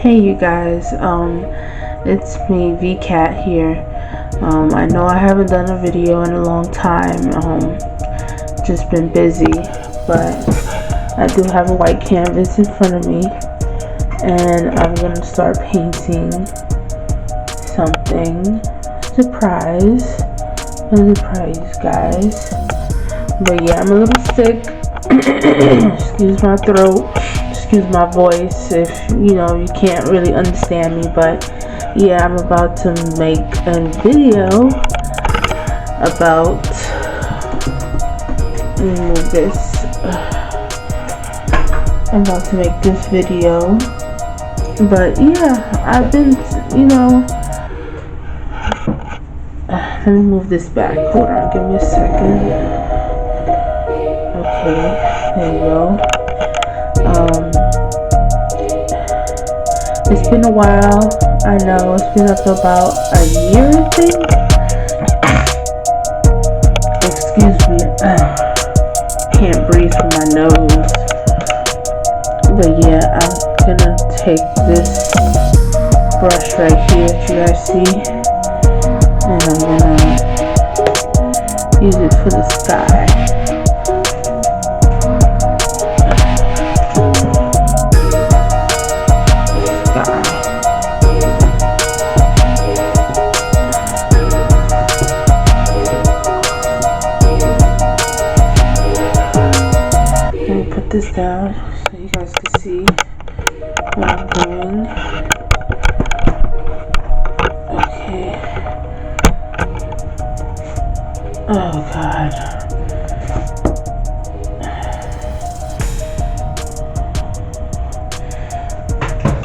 Hey you guys, it's me VCat here. I know I haven't done a video in a long time, just been busy, but I do have a white canvas in front of me and I'm gonna start painting something. Surprise you guys. But yeah, I'm a little sick. Excuse my throat, excuse my voice if you can't really understand me, but yeah, I'm about to make a video about I'm about to make this video. But yeah, I've been let me move this back. Hold on, give me a second. Okay, there you go. It's been a while. I know it's been up about a year, I think. Excuse me. Can't breathe from my nose. But yeah, I'm gonna take this brush right here that you guys see, and I'm gonna use it for the sky. This down so you guys can see what I'm doing. Okay. Oh God.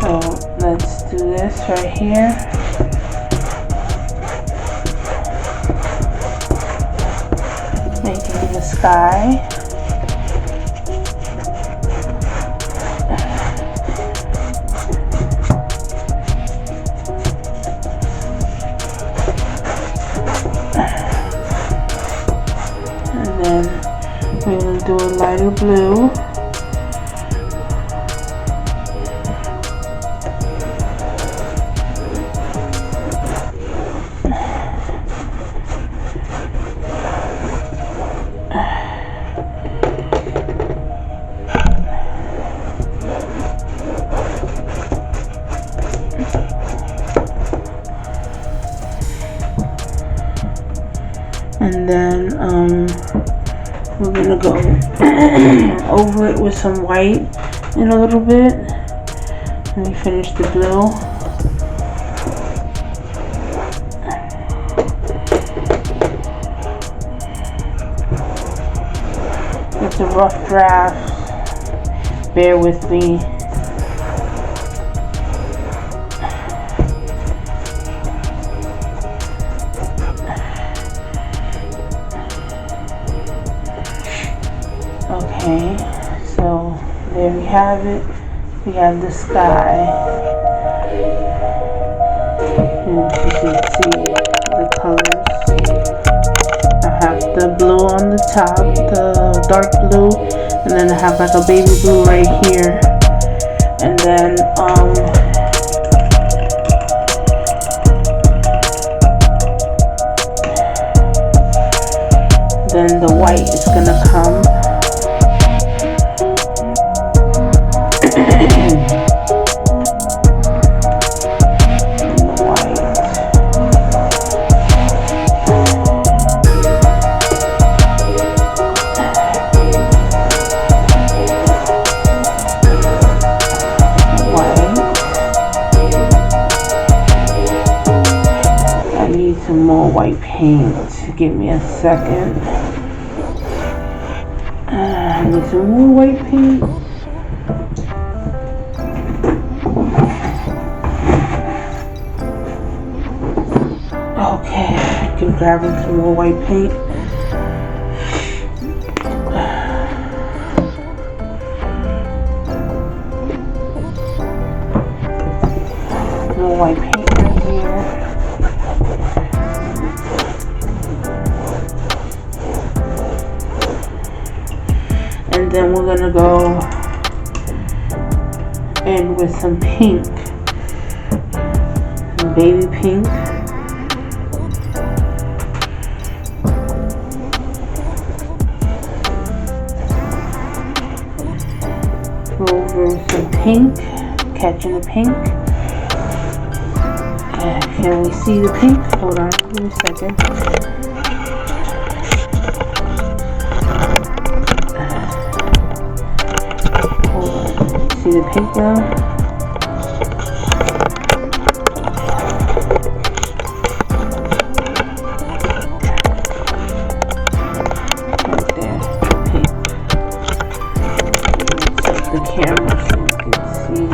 So let's do this right here. Making the sky. Then we're going to do a lighter blue. And then we're gonna go over it with some white in a little bit. And we finish the blue. It's a rough draft. Bear with me. Okay, so there we have it. We have the sky, and you can see the colors. I have the blue on the top, the dark blue, and then I have like a baby blue right here, and then the white is gonna come. Some more white paint. Give me a second. I need some more white paint. Okay, I can grab some more white paint. More white paint right here. And then we're gonna go in with some pink. baby pink. Over some pink, catching the pink. Can we see the pink? Hold on, give me a second. Hold on. See the pink now? Right there, pink. Set the camera so you can see.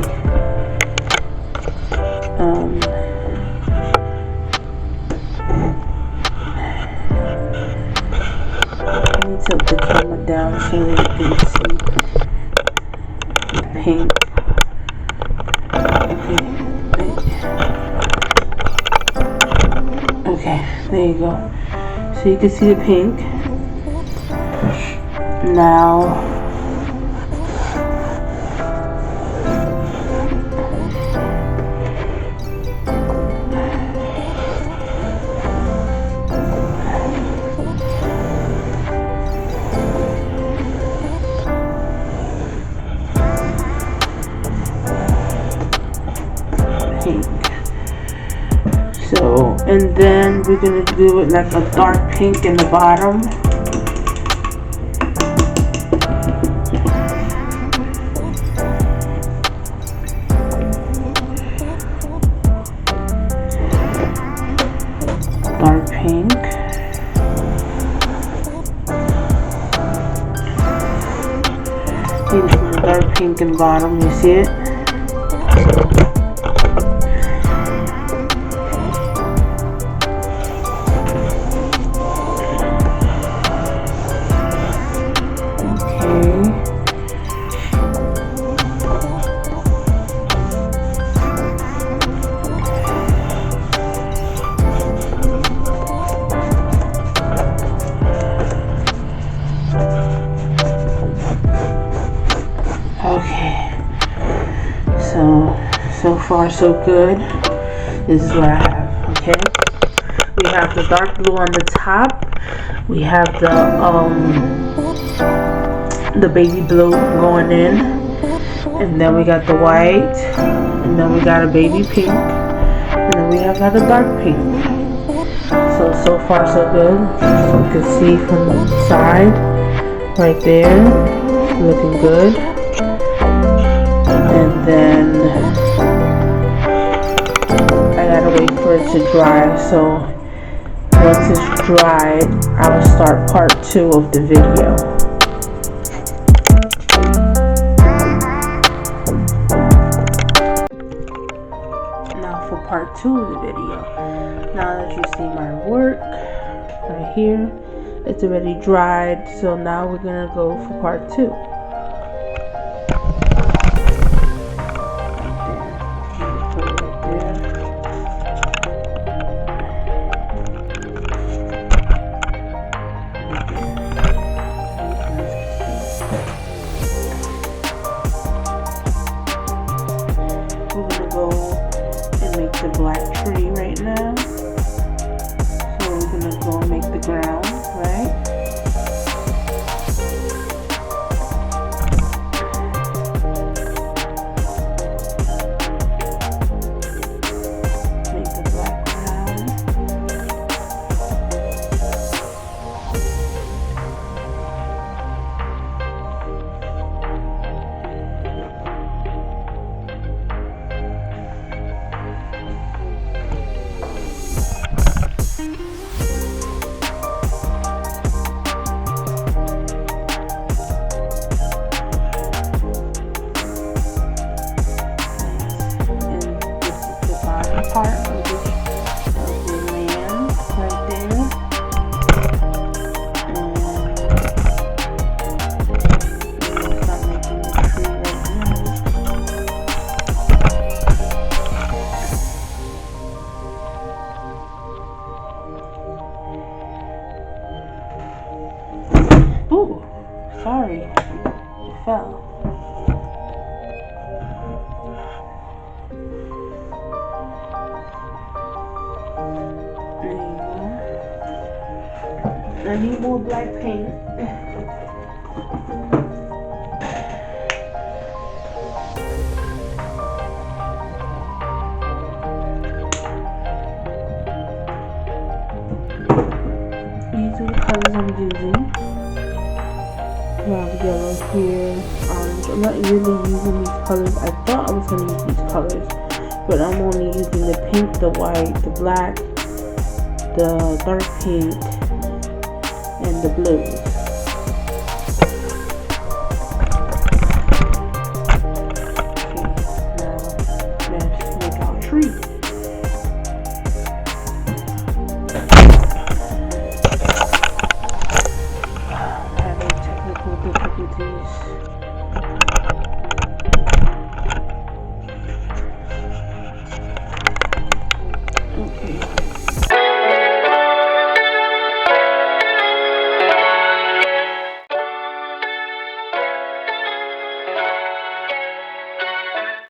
Let me tilt the camera down so that you can see the pink. Okay, there you go. So you can see the pink. Now, pink. So, and then we're gonna do it like a dark pink in the bottom. Dark pink. This is a dark pink in the bottom, you see it? Okay, so far so good. This is what I have. Okay, we have the dark blue on the top. We have the baby blue going in, and then we got the white, and then we got a baby pink, and then we have got a dark pink. So far so good. So you can see from the side, right there, looking good. And then I gotta wait for it to dry. So once it's dried, I'll start part 2 of the video. Now for part 2 of the video. Now that you see my work right here, it's already dried. So now we're gonna go for part 2. We're gonna go and make the black tree right now. So we're gonna go and make the ground, right? Make the black ground. Part of the land right there, and we'll start making the tree right now. Ooh, sorry, it fell. need more black paint. These are the colors I'm using. We have yellow here, orange. I'm not really using these colors. I thought I was going to use these colors, but I'm only using the pink, the white, the black, the dark pink, and the blue. Okay, now let's make our tree. Having technical difficulties. Okay.